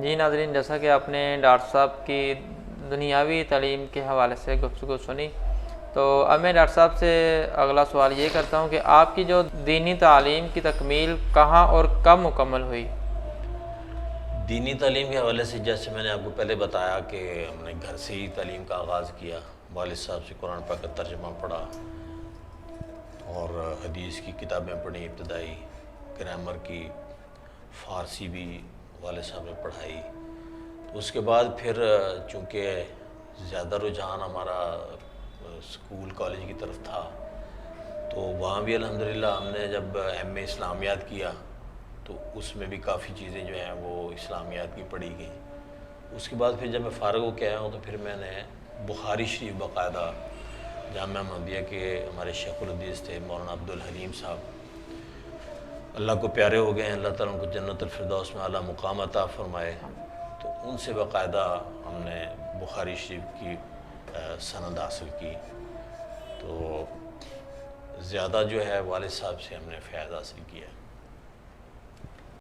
جی ناظرین، جیسا کہ آپ نے ڈاکٹر صاحب کی دنیاوی تعلیم کے حوالے سے گفتگو سنی، تو اب میں ڈاکٹر صاحب سے اگلا سوال یہ کرتا ہوں کہ آپ کی جو دینی تعلیم کی تکمیل کہاں اور کب مکمل ہوئی؟ دینی تعلیم کے حوالے سے جیسے میں نے آپ کو پہلے بتایا کہ ہم نے گھر سے ہی تعلیم کا آغاز کیا، والد صاحب سے قرآن پاک کا ترجمہ پڑھا اور حدیث کی کتابیں پڑھیں، ابتدائی گرامر کی، فارسی بھی والد صاحب نے پڑھائی۔ تو اس کے بعد پھر چونکہ زیادہ رجحان ہمارا اسکول کالج کی طرف تھا، تو وہاں بھی الحمدللہ ہم نے جب ایم اے اسلامیات کیا تو اس میں بھی کافی چیزیں جو ہیں وہ اسلامیات کی پڑھی گئیں۔ اس کے بعد پھر جب میں فارغ ہو کے آیا ہوں تو پھر میں نے بخاری شریف باقاعدہ جامعہ محمدیہ کے ہمارے شیخ الحدیث تھے مولانا عبدالحلیم صاحب، اللہ کو پیارے ہو گئے ہیں، اللہ تعالیٰ ان کو جنت الفردوس میں اعلیٰ مقام عطا فرمائے، تو ان سے باقاعدہ ہم نے بخاری شریف کی سند حاصل کی۔ تو زیادہ جو ہے والد صاحب سے ہم نے فیض حاصل کیا ہے۔